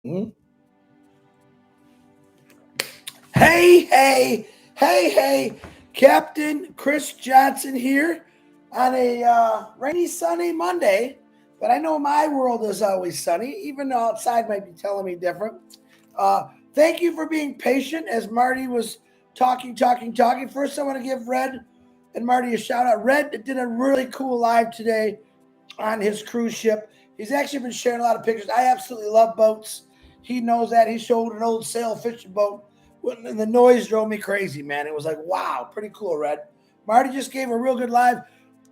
Mhm. Hey, Captain Chris Johnson here on a rainy, sunny Monday. But I know my world is always sunny, even though outside might be telling me different. Thank you for being patient as Marty was talking. First, I want to give Red and Marty a shout out. Red did a really cool live today on his cruise ship. He's actually been sharing a lot of pictures. I absolutely love boats. He knows that. He showed an old sail fishing boat, and the noise drove me crazy, man. It was like, wow, pretty cool, Red. Marty just gave a real good live.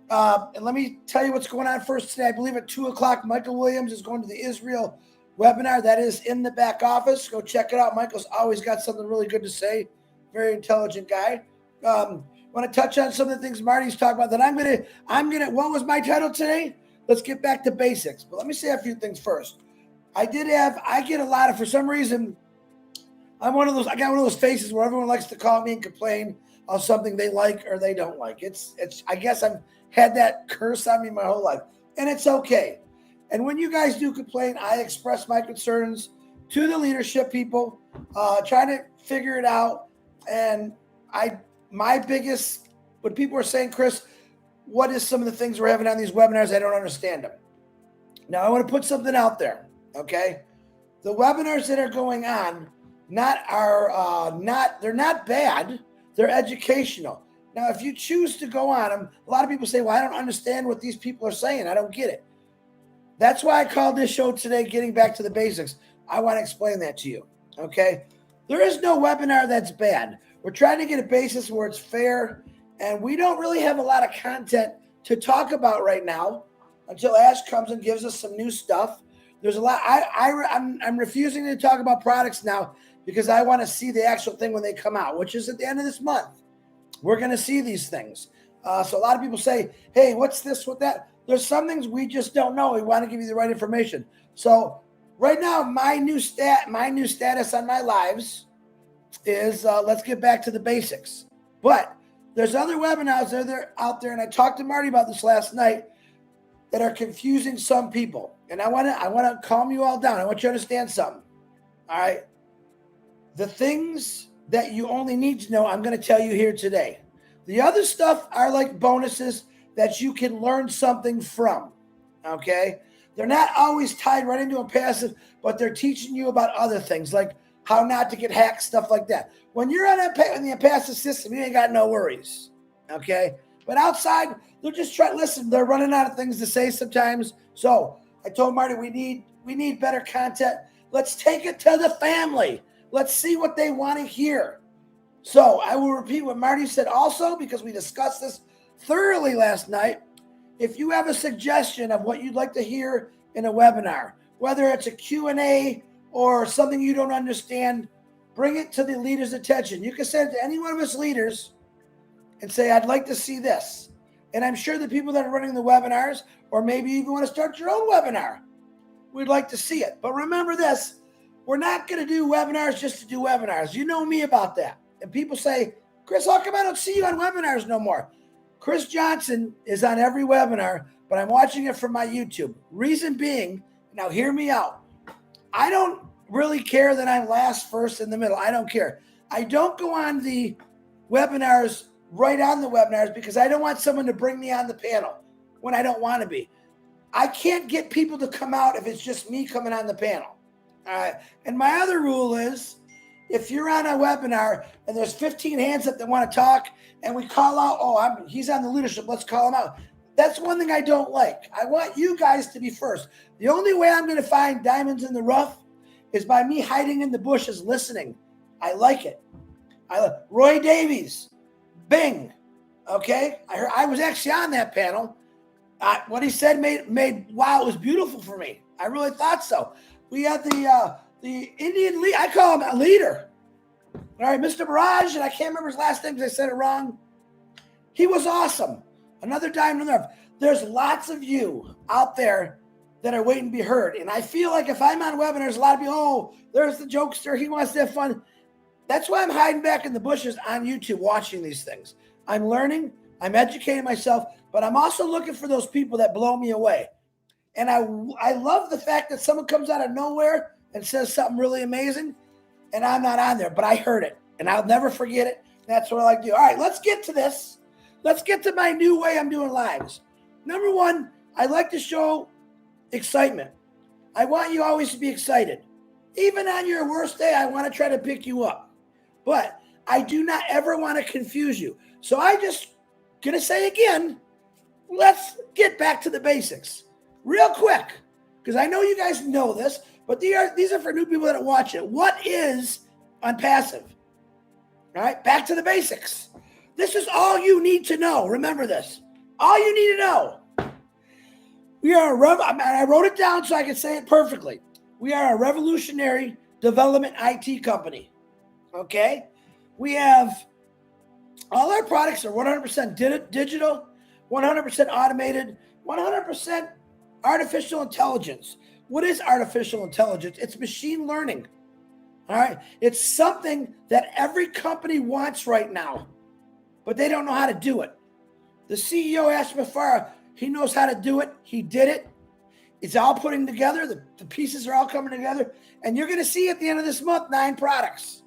And let me tell you what's going on first today. I believe at 2 o'clock, Michael Williams is going to the Israel webinar. That is in the back office. Go check it out. Michael's always got something really good to say. Very intelligent guy. Want to touch on some of the things Marty's talking about that what was my title today? Let's get back to basics. But let me say a few things first. I get a lot of, for some reason, I got one of those faces where everyone likes to call me and complain of something they like or they don't like. I guess I've had that curse on me my whole life, and it's okay. And when you guys do complain, I express my concerns to the leadership people, trying to figure it out. And when people are saying, Chris, what is some of the things we're having on these webinars? I don't understand them. Now I want to put something out there. Okay. The webinars that are going on, they're not bad. They're educational. Now, if you choose to go on them, a lot of people say, well, I don't understand what these people are saying. I don't get it. That's why I called this show today, Getting Back to the Basics. I want to explain that to you. Okay. There is no webinar that's bad. We're trying to get a basis where it's fair, and we don't really have a lot of content to talk about right now until Ash comes and gives us some new stuff. There's a lot. I'm refusing to talk about products now because I want to see the actual thing when they come out, which is at the end of this month. We're going to see these things. So a lot of people say, hey, what's this, what that? There's some things we just don't know. We want to give you the right information. So right now, my new status on my lives is let's get back to the basics. But there's other webinars that are out there, and I talked to Marty about this last night, that are confusing some people. And I want to calm you all down. I want you to understand something. All right. The things that you only need to know, I'm going to tell you here today. The other stuff are like bonuses that you can learn something from. Okay. They're not always tied right into a passive, but they're teaching you about other things like how not to get hacked, stuff like that. When you're in the passive system, you ain't got no worries. Okay. But outside, they're just trying. Listen, they're running out of things to say sometimes. So I told Marty, we need better content. Let's take it to the family. Let's see what they want to hear. So I will repeat what Marty said also, because we discussed this thoroughly last night. If you have a suggestion of what you'd like to hear in a webinar, whether it's a Q&A or something you don't understand, bring it to the leader's attention. You can send it to any one of us leaders and say, I'd like to see this. And I'm sure the people that are running the webinars, or maybe you even want to start your own webinar, we'd like to see it. But remember this, we're not going to do webinars just to do webinars. You know me about that. And people say, Chris, how come I don't see you on webinars no more? Chris Johnson is on every webinar, but I'm watching it from my YouTube. Reason being, now hear me out. I don't really care that I'm last, first, in the middle. I don't care. I don't go on the webinars right on the webinars because I don't want someone to bring me on the panel when I don't want to be. I can't get people to come out if it's just me coming on the panel. All right. And my other rule is, if you're on a webinar and there's 15 hands up that want to talk and we call out, he's on the leadership, let's call him out. That's one thing I don't like. I want you guys to be first. The only way I'm going to find diamonds in the rough is by me hiding in the bushes listening. I like it. Roy Davies, Bing. Okay. I was actually on that panel. What he said made wow, it was beautiful for me. I really thought so. We had the Indian lead. I call him a leader. All right, Mr. Barrage, and I can't remember his last name because I said it wrong. He was awesome. Another diamond in the rough. There's lots of you out there that are waiting to be heard. And I feel like if I'm on webinars, a lot of people, there's the jokester. He wants to have fun. That's why I'm hiding back in the bushes on YouTube watching these things. I'm learning. I'm educating myself. But I'm also looking for those people that blow me away. And I love the fact that someone comes out of nowhere and says something really amazing, and I'm not on there, but I heard it, and I'll never forget it. That's what I like to do. All right, let's get to this. Let's get to my new way I'm doing lives. Number one, I like to show excitement. I want you always to be excited. Even on your worst day, I want to try to pick you up. But I do not ever want to confuse you. So I just going to say again, let's get back to the basics real quick, because I know you guys know this, but these are for new people that watch it. What is unpassive? All right, back to the basics. This is all you need to know. Remember this. All you need to know. I wrote it down so I can say it perfectly. We are a revolutionary development IT company. Okay? We have all our products are 100% digital, 100% automated, 100% artificial intelligence. What is artificial intelligence? It's machine learning. All right? It's something that every company wants right now, but they don't know how to do it. The CEO, Ashma Farah, he knows how to do it. He did it. It's all putting together. The pieces are all coming together. And you're going to see at the end of this month, 9 products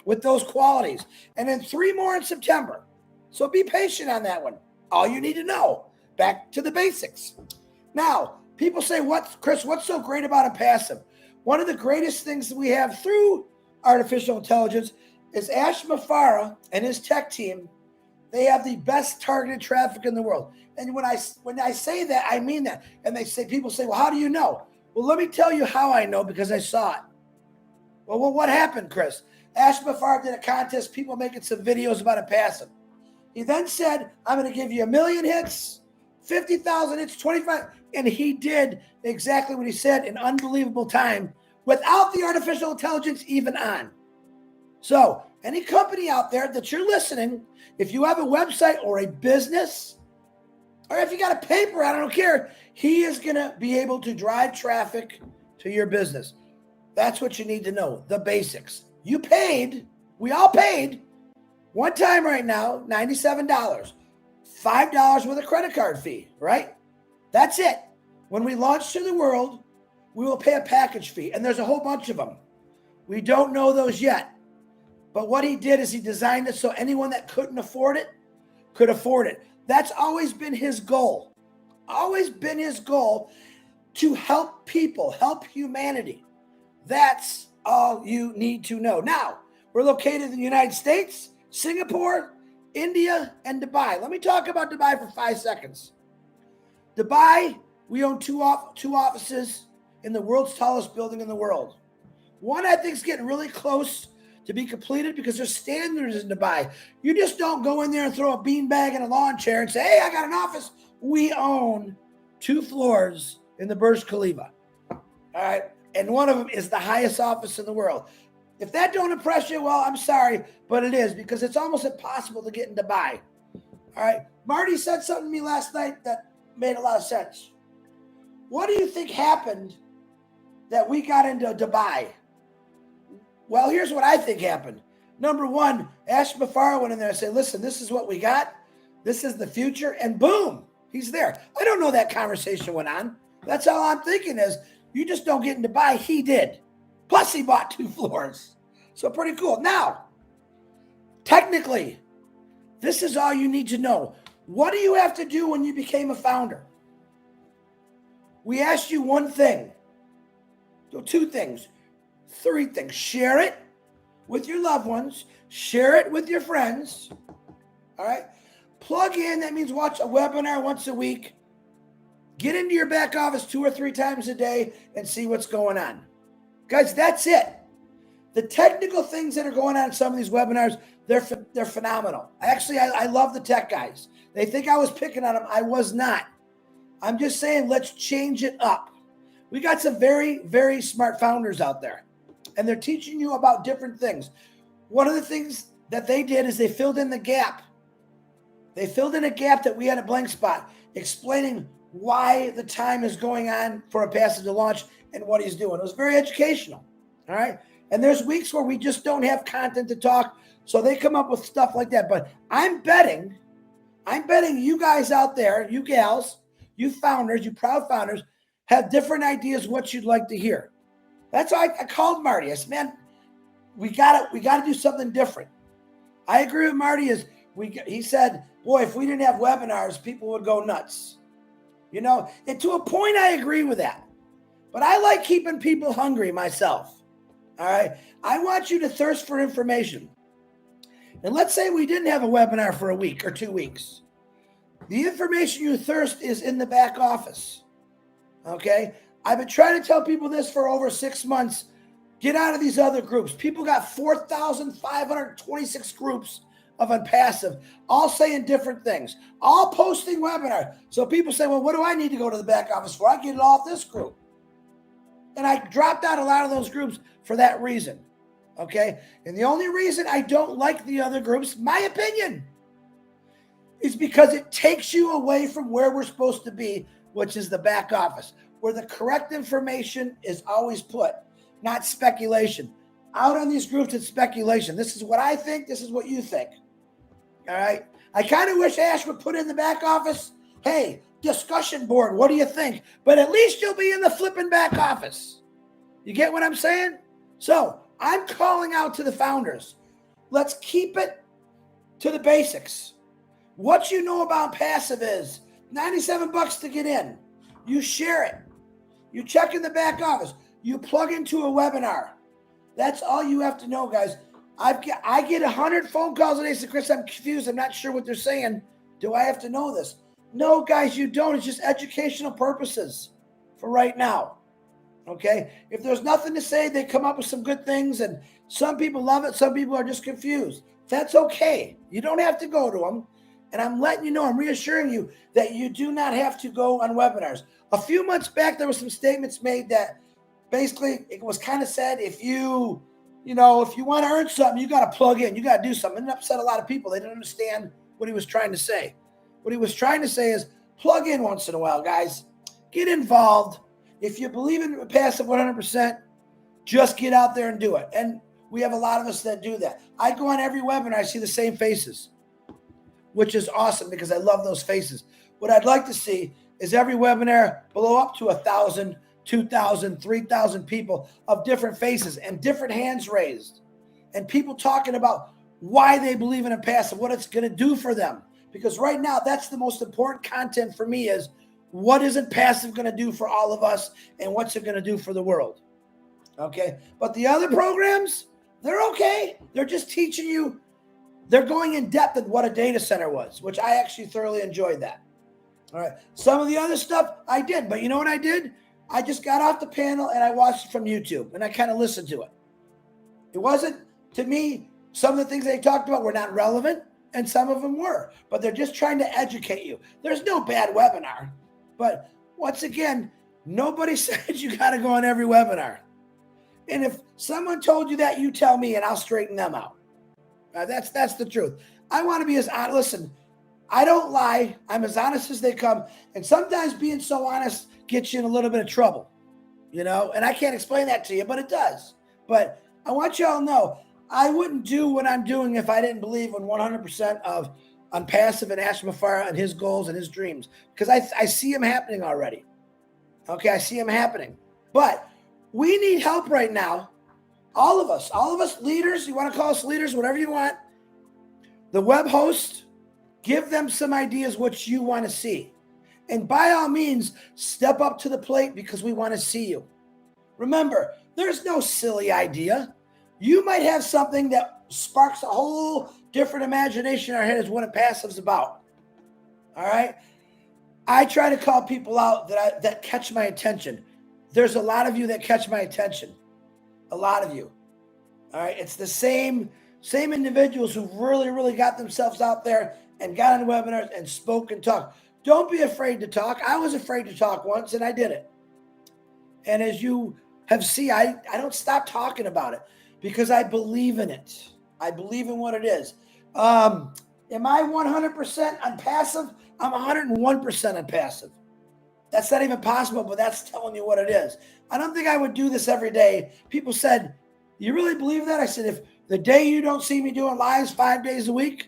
with those qualities. And then 3 more in September. So be patient on that one. All you need to know. Back to the basics. Now, people say, Chris, what's so great about Unpassive? One of the greatest things that we have through artificial intelligence is Ashma Farah and his tech team. They have the best targeted traffic in the world. And when I say that, I mean that. And people say, well, how do you know? Well, let me tell you how I know, because I saw it. Well, what happened, Chris? Ashma Farah did a contest, people making some videos about Unpassive. He then said, I'm going to give you 1 million hits, 50,000 hits, 25. And he did exactly what he said in unbelievable time without the artificial intelligence even on. So any company out there that you're listening, if you have a website or a business, or if you got a paper, I don't care, he is going to be able to drive traffic to your business. That's what you need to know, the basics. You paid, we all paid, one time right now, $97, $5 with a credit card fee, right? That's it. When we launch to the world, we will pay a package fee, and there's a whole bunch of them. We don't know those yet. But what he did is he designed it so anyone that couldn't afford it could afford it. That's always been his goal. Always been his goal to help people, help humanity. That's all you need to know. Now, we're located in the United States, Singapore, India, and Dubai. Let me talk about Dubai for 5 seconds. Dubai, we own two offices in the world's tallest building in the world. One, I think, is getting really close to be completed because there's standards in Dubai. You just don't go in there and throw a beanbag and a lawn chair and say, hey, I got an office. We own 2 floors in the Burj Khalifa. All right. And one of them is the highest office in the world. If that don't impress you, well, I'm sorry, but it is, because it's almost impossible to get in Dubai. All right. Marty said something to me last night that made a lot of sense. What do you think happened that we got into Dubai? Well, here's what I think happened. Number one, Ashma Farah went in there and said, listen, this is what we got. This is the future. And boom, he's there. I don't know that conversation went on. That's all I'm thinking is you just don't get in Dubai. He did. Plus, he bought 2 floors. So pretty cool. Now, technically, this is all you need to know. What do you have to do when you became a founder? We asked you one thing. So 2 things. 3 things. Share it with your loved ones. Share it with your friends. All right. Plug in. That means watch a webinar once a week. Get into your back office 2 or 3 times a day and see what's going on. Guys, that's it. The technical things that are going on in some of these webinars, they're phenomenal. I love the tech guys. They think I was picking on them. I was not. I'm just saying, let's change it up. We got some very, very smart founders out there, and they're teaching you about different things. One of the things that they did is they filled in the gap. They filled in a gap that we had a blank spot, explaining why the time is going on for Unpassive to launch and what he's doing. It was very educational. All right. And there's weeks where we just don't have content to talk. So they come up with stuff like that. But I'm betting you guys out there, you gals, you founders, you proud founders, have different ideas what you'd like to hear. That's why I called Marty. I said, man, we gotta do something different. I agree with Marty. He said, boy, if we didn't have webinars, people would go nuts. And to a point, I agree with that. But I like keeping people hungry myself. All right. I want you to thirst for information. And let's say we didn't have a webinar for a week or 2 weeks. The information you thirst is in the back office. Okay. I've been trying to tell people this for over 6 months. Get out of these other groups. People got 4,526 groups of Unpassive, all saying different things, all posting webinars. So people say, well, what do I need to go to the back office for? I get it off this group. And I dropped out a lot of those groups for that reason. Okay. And the only reason I don't like the other groups, my opinion, is because it takes you away from where we're supposed to be, which is the back office, where the correct information is always put, not speculation. Out on these groups, it's speculation. This is what I think. This is what you think. All right. I kind of wish Ash would put in the back office, hey, discussion board, what do you think? But at least you'll be in the flipping back office. You get what I'm saying? So I'm calling out to the founders. Let's keep it to the basics. What you know about passive is $97 to get in. You share it. You check in the back office. You plug into a webinar. That's all you have to know, guys. I get 100 phone calls a day. Say, Chris, I'm confused. I'm not sure what they're saying. Do I have to know this? No, guys, you don't. It's just educational purposes for right now. Okay? If there's nothing to say, they come up with some good things, and some people love it. Some people are just confused. That's okay. You don't have to go to them. And I'm letting you know, I'm reassuring you that you do not have to go on webinars. A few months back, there were some statements made that basically it was kind of said, if you want to earn something, you got to plug in. You got to do something. It upset a lot of people. They didn't understand what he was trying to say. What he was trying to say is plug in once in a while, guys. Get involved. If you believe in passive 100%, just get out there and do it. And we have a lot of us that do that. I go on every webinar. I see the same faces, which is awesome because I love those faces. What I'd like to see is every webinar blow up to 1,000, 2,000, 3,000 people of different faces and different hands raised and people talking about why they believe in a passive, what it's going to do for them. Because right now, that's the most important content for me is what isn't passive going to do for all of us and what's it going to do for the world. Okay. But the other programs, they're okay. They're just teaching you. They're going in depth in what a data center was, which I actually thoroughly enjoyed that. All right. Some of the other stuff I did, but you know what I did? I just got off the panel and I watched it from YouTube and I kind of listened to it. It wasn't, to me, some of the things they talked about were not relevant and some of them were, but they're just trying to educate you. There's no bad webinar, but once again, nobody said you got to go on every webinar. And if someone told you that, you tell me and I'll straighten them out. That's the truth. I want to be as honest. Listen, I don't lie. I'm as honest as they come. And sometimes being so honest gets you in a little bit of trouble, and I can't explain that to you, but it does. But I want you all to know, I wouldn't do what I'm doing if I didn't believe in 100% of Unpassive and Ash Mafara and his goals and his dreams, because I see them happening already. Okay, I see them happening. But we need help right now. All of us leaders, you want to call us leaders, whatever you want. The web host, give them some ideas what you want to see. And by all means, step up to the plate because we want to see you. Remember, there's no silly idea. You might have something that sparks a whole different imagination in our head as what a passive's about. All right? I try to call people out that catch my attention. There's a lot of you that catch my attention. A lot of you. All right? It's the same individuals who really, really got themselves out there and got on webinars and spoke and talked. Don't be afraid to talk. I was afraid to talk once and I did it. And as you have seen, I don't stop talking about it because I believe in it. I believe in what it is. Am I 100% on passive? I'm 101% on passive. That's not even possible, but that's telling you what it is. I don't think I would do this every day. People said, you really believe that? I said, if the day you don't see me doing lives 5 days a week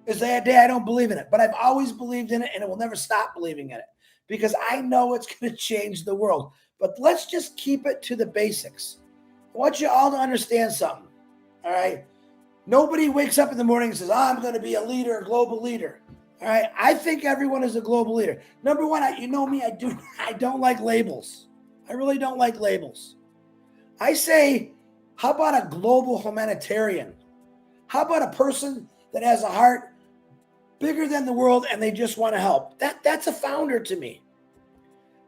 is that day I don't believe in it. But I've always believed in it, and it will never stop believing in it because I know it's going to change the world. but let's just keep it to the basics. I want you all to understand something, all right? Nobody wakes up in the morning and says, I'm going to be a leader, a global leader. All right. I think everyone is a global leader. Number one, you know me, I don't like labels. I really don't like labels. I say, how about a global humanitarian? How about a person that has a heart bigger than the world and they just want to help? That's a founder to me.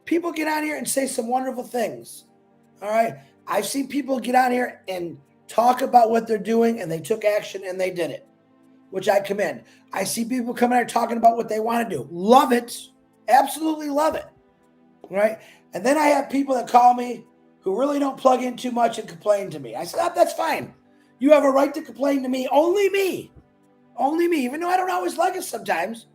People get on here and say some wonderful things. All right. I've seen people get on here and talk about what they're doing, and they took action and they did it, which I commend. I see people coming out talking about what they want to do. Love it. Absolutely love it. Right? And then I have people that call me who really don't plug in too much and complain to me. I said, that's fine. You have a right to complain to me. Only me. Only me. Even though I don't always like it sometimes,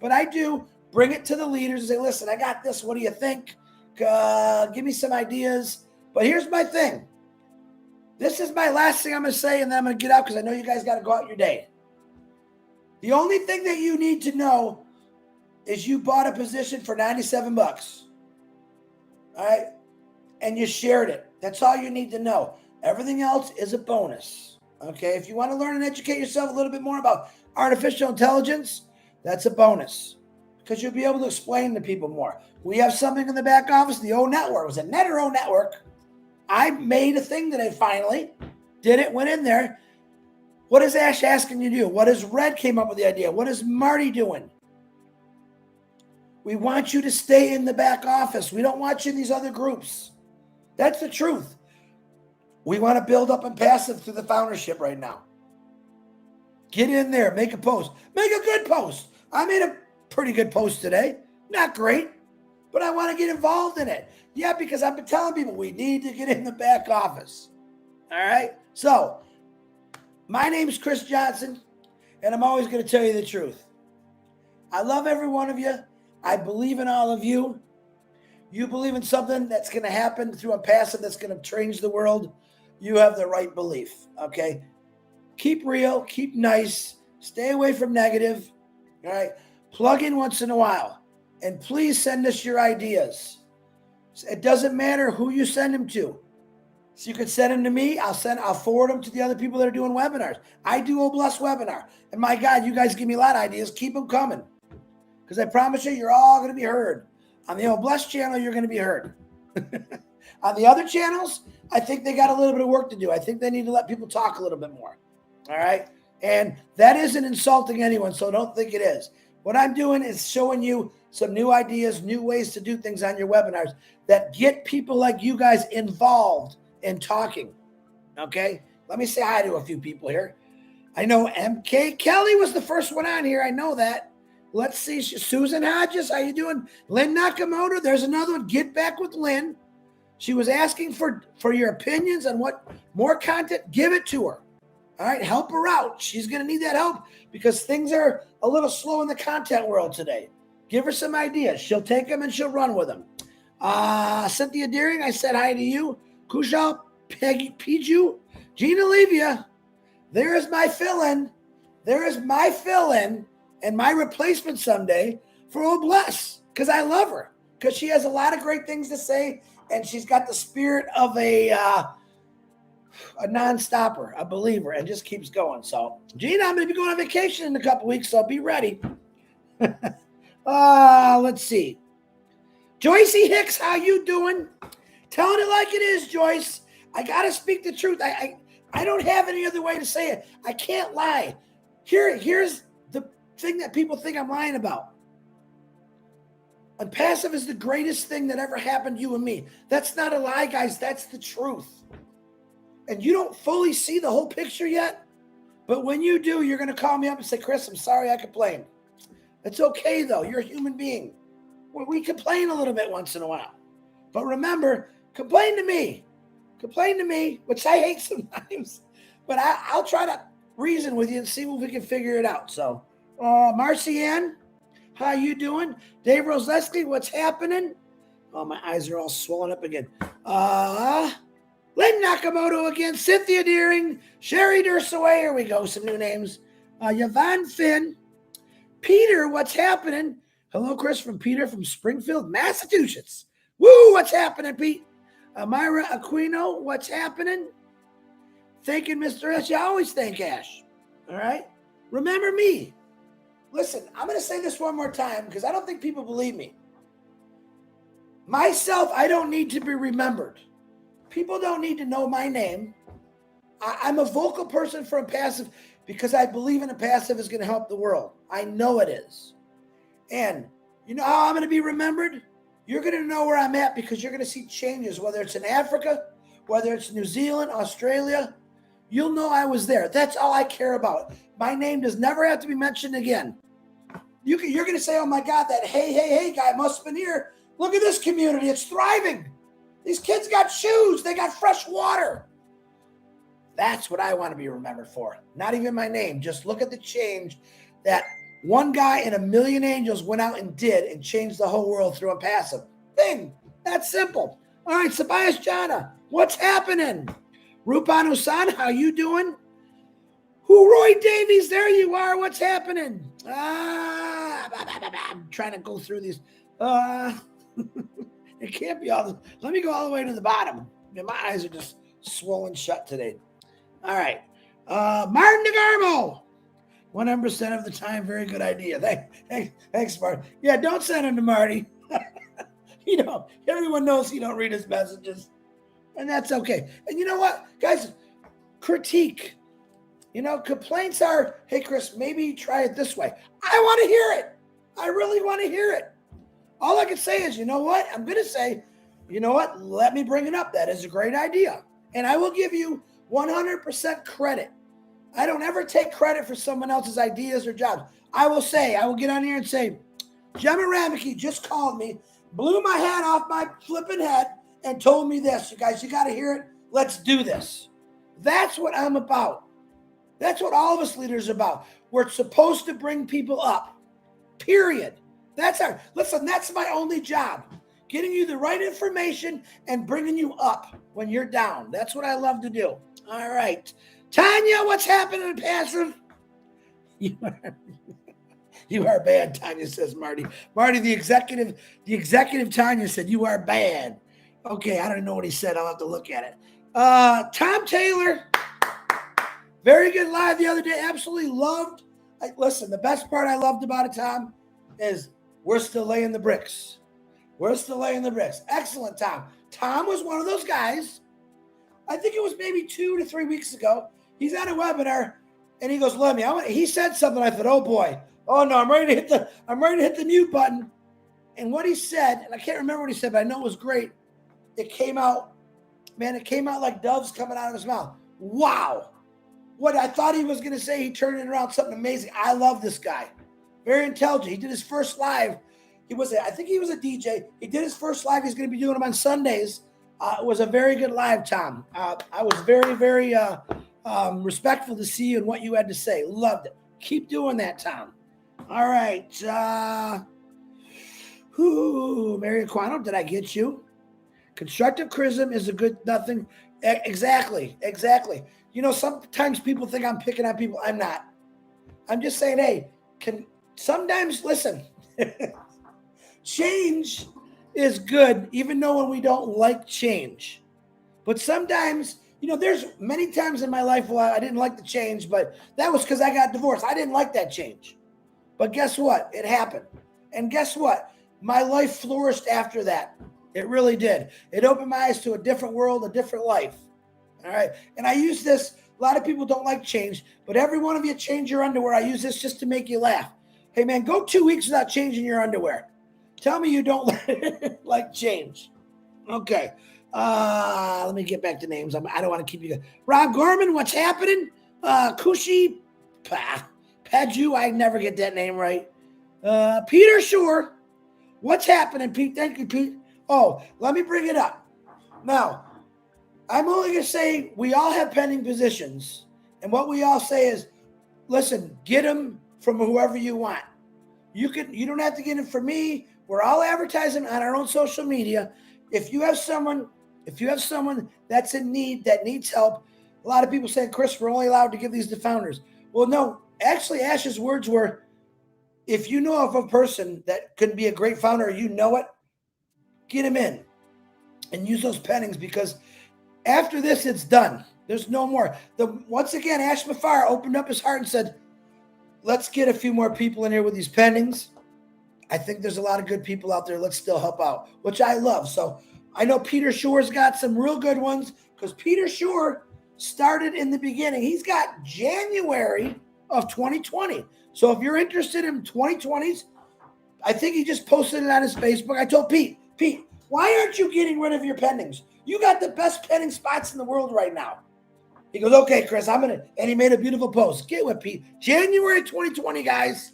but I do bring it to the leaders and say, listen, I got this. What do you think? Give me some ideas. But here's my thing. This is my last thing I'm going to say, and then I'm going to get out because I know you guys got to go out your day. The only thing that you need to know is you bought a position for $97. All right? And you shared it. That's all you need to know. Everything else is a bonus. Okay? If you want to learn and educate yourself a little bit more about artificial intelligence, that's a bonus because you'll be able to explain to people more. We have something in the back office, the O Network. It was a Netter O Network. I made a thing today finally. Did it, went in there. What is Ash asking you to do? What is Red came up with the idea? What is Marty doing? We want you to stay in the back office. We don't want you in these other groups. That's the truth. We want to build up and passive through the foundership right now. Get in there. Make a post. Make a good post. I made a pretty good post today. Not great, but I want to get involved in it. Yeah, because I've been telling people we need to get in the back office. All right? So, my name is Chris Johnson, and I'm always going to tell you the truth. I love every one of you. I believe in all of you. You believe in something that's going to happen through a passive that's going to change the world. You have the right belief, okay? Keep real. Keep nice. Stay away from negative, all right? Plug in once in a while, and please send us your ideas. It doesn't matter who you send them to. So you can send them to me. I'll forward them to the other people that are doing webinars. I do a blessed webinar. And my God, you guys give me a lot of ideas. Keep them coming. Because I promise you, you're all going to be heard. On the old blessed channel, you're going to be heard. On the other channels, I think they got a little bit of work to do. I think they need to let people talk a little bit more. All right? And that isn't insulting anyone, so don't think it is. What I'm doing is showing you some new ideas, new ways to do things on your webinars that get people like you guys involved in talking. Okay? Let me say hi to a few people here. I know MK Kelly was the first one on here. I know that. Let's see. Susan Hodges, how you doing? Lynn Nakamoto, there's another one. Get back with Lynn. She was asking for your opinions on what more content. Give it to her. All right? Help her out. She's going to need that help because things are a little slow in the content world today. Give her some ideas. She'll take them and she'll run with them. Cynthia Deering, I said hi to you. Kushal Piju, Gina Levia. There is my fill-in. There is my fill-in and my replacement someday for Old Bless because I love her because she has a lot of great things to say and she's got the spirit of a non-stopper, a believer, and just keeps going. So, Gina, I'm going to be going on vacation in a couple weeks, so be ready. Let's see. Joycey Hicks, how you doing? Telling it like it is, Joyce. I got to speak the truth. I don't have any other way to say it. I can't lie. Here's the thing that people think I'm lying about. Unpassive is the greatest thing that ever happened to you and me. That's not a lie, guys. That's the truth. And you don't fully see the whole picture yet. But when you do, you're going to call me up and say, Chris, I'm sorry I complained. It's okay, though. You're a human being. We complain a little bit once in a while. But remember, complain to me. Complain to me, which I hate sometimes. But I'll try to reason with you and see if we can figure it out. So, Marcy Ann, how you doing? Dave Rosleski, what's happening? Oh, my eyes are all swollen up again. Lynn Nakamoto again. Cynthia Deering. Sherry Dursaway. Here we go. Some new names. Yvonne Finn. Peter, what's happening? Hello, Chris from Peter from Springfield, Massachusetts. Woo, what's happening, Pete? Myra Aquino, what's happening? Thanking Mr. S. You always thank Ash. All right? Remember me. Listen, I'm going to say this one more time because I don't think people believe me. Myself, I don't need to be remembered. People don't need to know my name. I'm a vocal person for Impassive because I believe in Impassive is going to help the world. I know it is. And you know how I'm going to be remembered? You're going to know where I'm at because you're going to see changes, whether it's in Africa, whether it's New Zealand, Australia. You'll know I was there. That's all I care about. My name does never have to be mentioned again. You're going to say, oh my God, that hey guy must have been here. Look at this community. It's thriving. These kids got shoes. They got fresh water. That's what I want to be remembered for. Not even my name. Just look at the change that one guy in a million angels went out and did and changed the whole world through Impassive. Bing. That's simple. All right, Sabias Jana, what's happening? Rupan Husan, how you doing? Who, Roy Davies? There you are. What's happening? I'm trying to go through these. It can't be all this. Let me go all the way to the bottom. My eyes are just swollen shut today. All right. Martin DeGarmo. 100% of the time, very good idea. Thanks, Martin. Yeah, don't send him to Marty. Everyone knows he don't read his messages. And that's okay. And you know what, guys? Critique. Complaints are, hey, Chris, maybe try it this way. I want to hear it. I really want to hear it. All I can say is, you know what? I'm going to say, you know what? Let me bring it up. That is a great idea. And I will give you 100% credit. I don't ever take credit for someone else's ideas or jobs. I will get on here and say, Gemma Rameke just called me, blew my hat off my flipping head, and told me this. You guys, you got to hear it. Let's do this. That's what I'm about. That's what all of us leaders are about. We're supposed to bring people up, period. That's my only job. Getting you the right information and bringing you up when you're down. That's what I love to do. All right. Tanya, what's happening in Passive? You are bad, Tanya says, Marty. Marty, the executive Tanya said, you are bad. Okay, I don't know what he said. I'll have to look at it. Tom Taylor, very good live the other day. Absolutely loved. Listen, the best part I loved about it, Tom, is we're still laying the bricks. We're still laying the bricks. Excellent, Tom. Tom was one of those guys. I think it was maybe 2 to 3 weeks ago. He's at a webinar, and he goes, "Let me." He said something. I thought, "Oh boy, oh no, I'm ready to hit the mute button." And what he said, and I can't remember what he said, but I know it was great. It came out like doves coming out of his mouth. Wow. What I thought he was going to say, he turned it around, something amazing. I love this guy. Very intelligent. He did his first live. I think he was a DJ. He did his first live. He's going to be doing them on Sundays. It was a very good live, Tom. I was very, very respectful to see you and what you had to say. Loved it. Keep doing that, Tom. All right. Mary Aquino, did I get you? Constructive criticism is a good nothing. Exactly. Sometimes people think I'm picking on people. I'm not. I'm just saying, hey, sometimes listen. Change is good, even though when we don't like change. But sometimes, there's many times in my life where I didn't like the change, but that was because I got divorced. I didn't like that change. But guess what? It happened. And guess what? My life flourished after that. It really did. It opened my eyes to a different world, a different life. All right. And I use this. A lot of people don't like change, but every one of you change your underwear. I use this just to make you laugh. Hey, man, go 2 weeks without changing your underwear. Tell me you don't like change. Okay. Let me get back to names. I don't want to keep you. Rob Gorman, what's happening? Kushi Paju, I never get that name right. Peter Shore, what's happening, Pete? Thank you, Pete. Oh, let me bring it up. Now, I'm only going to say we all have pending positions. And what we all say is, listen, get them from whoever you want. You don't have to get them from me. We're all advertising on our own social media. If you have someone that's in need, that needs help, a lot of people say, Chris, we're only allowed to give these to founders. Well, no, actually, Ash's words were, if you know of a person that could be a great founder or you know it, get him in. and use those pennings, because after this, it's done. There's no more. Once again, Ash Mafar opened up his heart and said, let's get a few more people in here with these pennings. I think there's a lot of good people out there. Let's still help out, which I love. So I know Peter Shore's got some real good ones, because Peter Shore started in the beginning. He's got January of 2020. So if you're interested in 2020s, I think he just posted it on his Facebook. I told Pete, why aren't you getting rid of your pennings? You got the best penning spots in the world right now. He goes, okay, Chris, and he made a beautiful post. Get with Pete. January 2020, guys.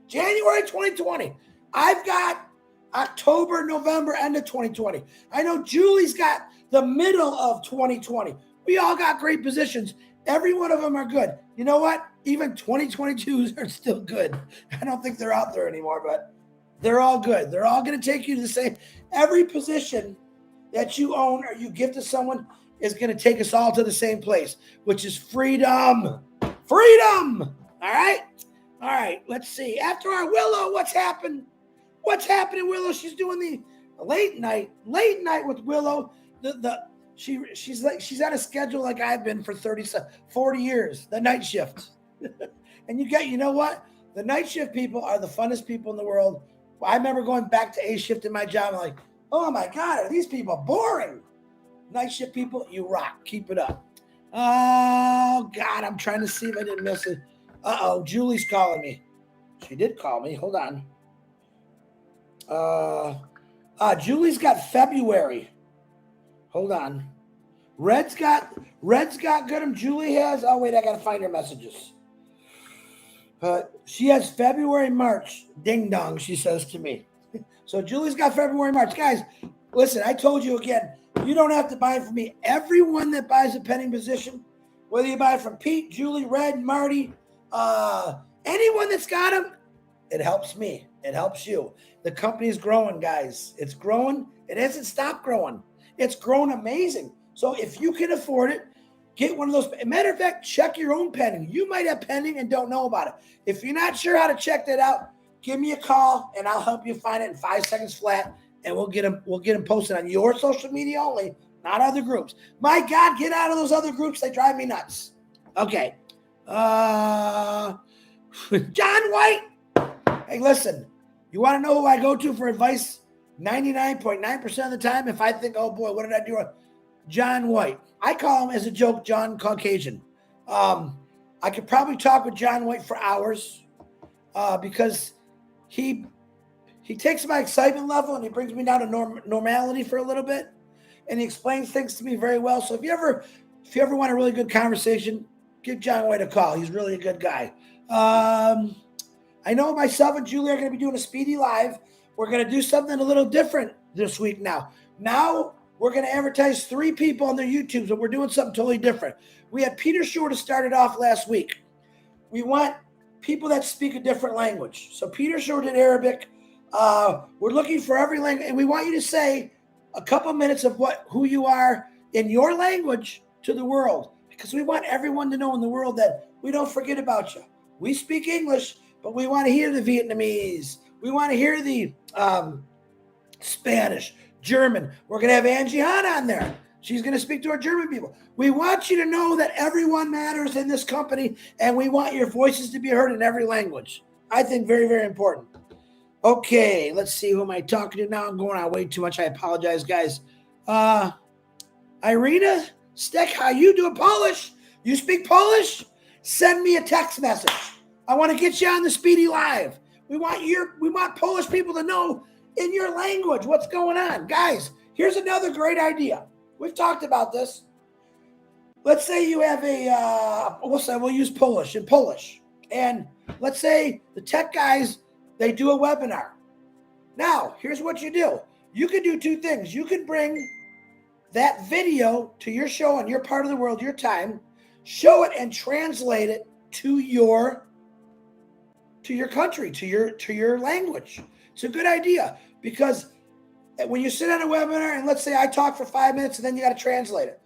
January 2020. I've got October, November, end of 2020. I know Julie's got the middle of 2020. We all got great positions. Every one of them are good. You know what? Even 2022s are still good. I don't think they're out there anymore, but they're all good. They're all going to take you to the same. Every position that you own or you give to someone is going to take us all to the same place, which is freedom. Freedom. All right. All right. Let's see. After our Willow, what's happened? What's happening, Willow? She's doing the late night with Willow. She's on a schedule like I've been for 40 years, the night shift. And you know what? The night shift people are the funnest people in the world. I remember going back to A shift in my job. I'm like, oh my God, are these people boring? Night shift people, you rock. Keep it up. Oh God, I'm trying to see if I didn't miss it. Julie's calling me. She did call me. Hold on. Julie's got February. Hold on. Red's got good. Julie has. Oh wait, I gotta find her messages. She has February, March. Ding dong, she says to me. So Julie's got February, March. Guys, listen, I told you again, you don't have to buy it from me. Everyone that buys a penning position, whether you buy it from Pete, Julie, Red, Marty, anyone that's got them, it helps me. It helps you. The company's growing, guys. It's growing. It hasn't stopped growing. It's grown amazing. So if you can afford it, get one of those. Matter of fact, check your own penning. You might have penning and don't know about it. If you're not sure how to check that out, give me a call and I'll help you find it in 5 seconds flat. And we'll get them posted on your social media only, not other groups. My God, get out of those other groups. They drive me nuts. Okay. John White. Hey, listen, you want to know who I go to for advice 99.9% of the time? If I think, oh boy, what did I do wrong? John White. I call him as a joke, John Caucasian. I could probably talk with John White for hours because he takes my excitement level and he brings me down to normality for a little bit, and he explains things to me very well. So if you ever want a really good conversation, give John White a call. He's really a good guy. I know myself and Julie are going to be doing a Speedy Live. We're going to do something a little different this week now. Now we're going to advertise 3 people on their YouTubes, but we're doing something totally different. We had Peter Shore to start it off last week. We want people that speak a different language. So Peter Shore did Arabic. We're looking for every language, and we want you to say a couple minutes of who you are in your language to the world, because we want everyone to know in the world that we don't forget about you. We speak English, but we want to hear the Vietnamese. We want to hear the Spanish, German. We're going to have Angie Hahn on there. She's going to speak to our German people. We want you to know that everyone matters in this company, and we want your voices to be heard in every language. I think very, very important. Okay, let's see. Who am I talking to now? I'm going on way too much. I apologize, guys. Irina Stek, how you doing? Polish? You speak Polish? Send me a text message. I want to get you on the Speedy Live. We want Polish people to know in your language what's going on. Guys, here's another great idea. We've talked about this. Let's say you have we'll use Polish in Polish. And let's say the tech guys, they do a webinar. Now, here's what you do. You can do 2 things. You can bring that video to your show on your part of the world, your time, show it and translate it to your country, to your language. It's a good idea, because when you sit on a webinar and let's say I talk for 5 minutes and then you got to translate it,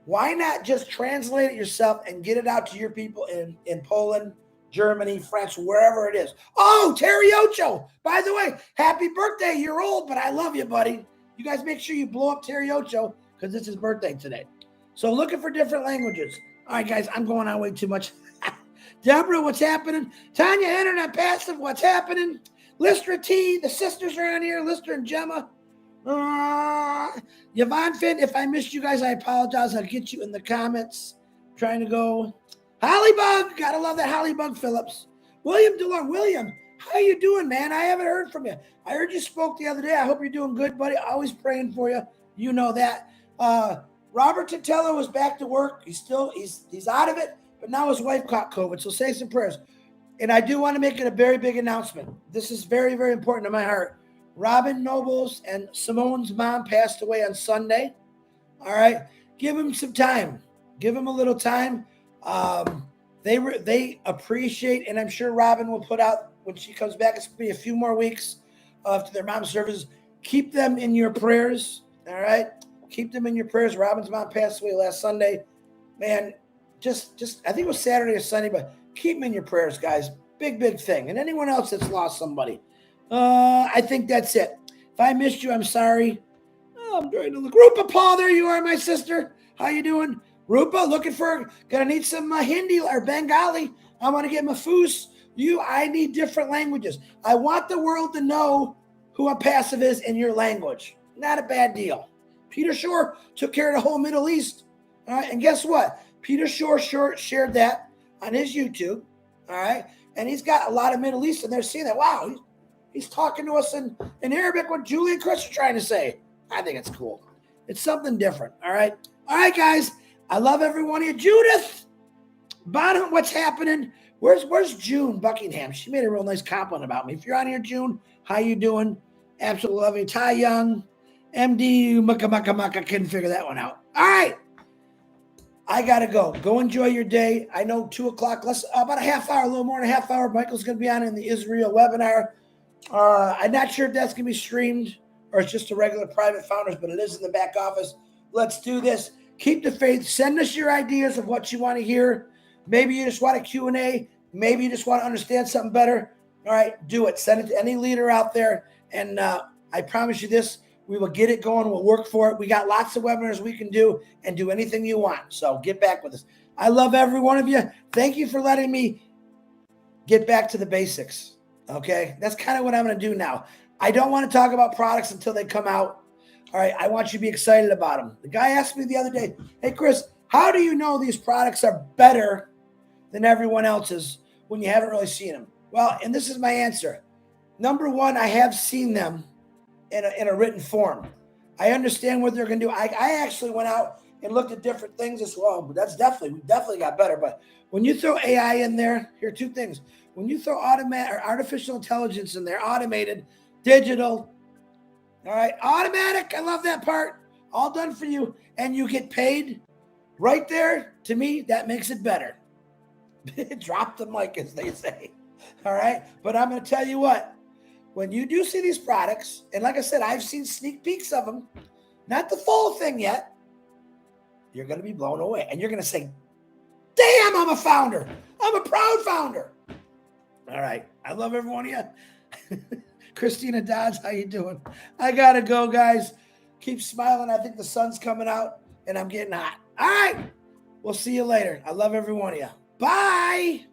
why not just translate it yourself and get it out to your people in Poland, Germany, France, wherever it is. Oh, Terry Ocho, by the way, happy birthday. You're old, but I love you, buddy. You guys make sure you blow up Terry Ocho because it's his birthday today. So looking for different languages. All right, guys, I'm going on way too much. Deborah, what's happening? Tanya, Internet Passive, what's happening? Lister T, the sisters are on here. Lister and Gemma. Yvonne Finn, if I missed you guys, I apologize. I'll get you in the comments. Trying to go. Hollybug, gotta love that Hollybug Phillips. William DeLong. William, how you doing, man? I haven't heard from you. I heard you spoke the other day. I hope you're doing good, buddy. Always praying for you. You know that. Robert Tatello is back to work. He's out of it, but now his wife caught COVID. So say some prayers. And I do want to make it a very big announcement. This is very, very important to my heart. Robin Nobles and Simone's mom passed away on Sunday. All right. Give him some time. Give him a little time. They appreciate, and I'm sure Robin will put out when she comes back. It's going to be a few more weeks to their mom's services. Keep them in your prayers. All right. Keep them in your prayers. Robin's mom passed away last Sunday. Man, just I think it was Saturday or Sunday, but keep them in your prayers, guys. Big, big thing. And anyone else that's lost somebody. I think that's it. If I missed you, I'm sorry. Oh, I'm trying to look. Rupa Paul, there you are, my sister. How you doing? Rupa, gonna need some Hindi or Bengali. I want to get Mafus. I need different languages. I want the world to know who a passive is in your language. Not a bad deal. Peter Shore took care of the whole Middle East. All right, and guess what? Peter Shore shared that on his YouTube. All right, and he's got a lot of Middle East, and they're seeing that. Wow, he's talking to us in Arabic what Julie and Chris are trying to say. I think it's cool. It's something different. All right, guys. I love every one of you. Judith, Bonham, what's happening? Where's June Buckingham? She made a real nice compliment about me. If you're on here, June, how you doing? Absolutely love you. Ty Young, MD, Maka, couldn't figure that one out. All right. I got to go. Go enjoy your day. I know 2 o'clock, about a half hour, a little more than a half hour. Michael's going to be on in the Israel webinar. I'm not sure if that's going to be streamed or it's just a regular private founders, but it is in the back office. Let's do this. Keep the faith. Send us your ideas of what you want to hear. Maybe you just want a Q&A. Maybe you just want to understand something better. All right, do it. Send it to any leader out there. And I promise you this, we will get it going. We'll work for it. We got lots of webinars we can do and do anything you want. So get back with us. I love every one of you. Thank you for letting me get back to the basics. Okay, that's kind of what I'm going to do now. I don't want to talk about products until they come out. All right, I want you to be excited about them. The guy asked me the other day, hey, Chris, how do you know these products are better than everyone else's when you haven't really seen them? Well, and this is my answer. Number one, I have seen them in a written form. I understand what they're going to do. I actually went out and looked at different things as well, but we definitely got better. But when you throw AI in there, here are 2 things. When you throw artificial intelligence in there, automated, digital, all right, automatic, I love that part, all done for you, and you get paid right there, to me, that makes it better. Drop the mic, as they say, all right? But I'm going to tell you what, when you do see these products, and like I said, I've seen sneak peeks of them, not the full thing yet, you're going to be blown away, and you're going to say, damn, I'm a founder. I'm a proud founder. All right, I love every one of you. Christina Dodds, how you doing? I got to go, guys. Keep smiling. I think the sun's coming out, and I'm getting hot. All right. We'll see you later. I love every one of you. Bye.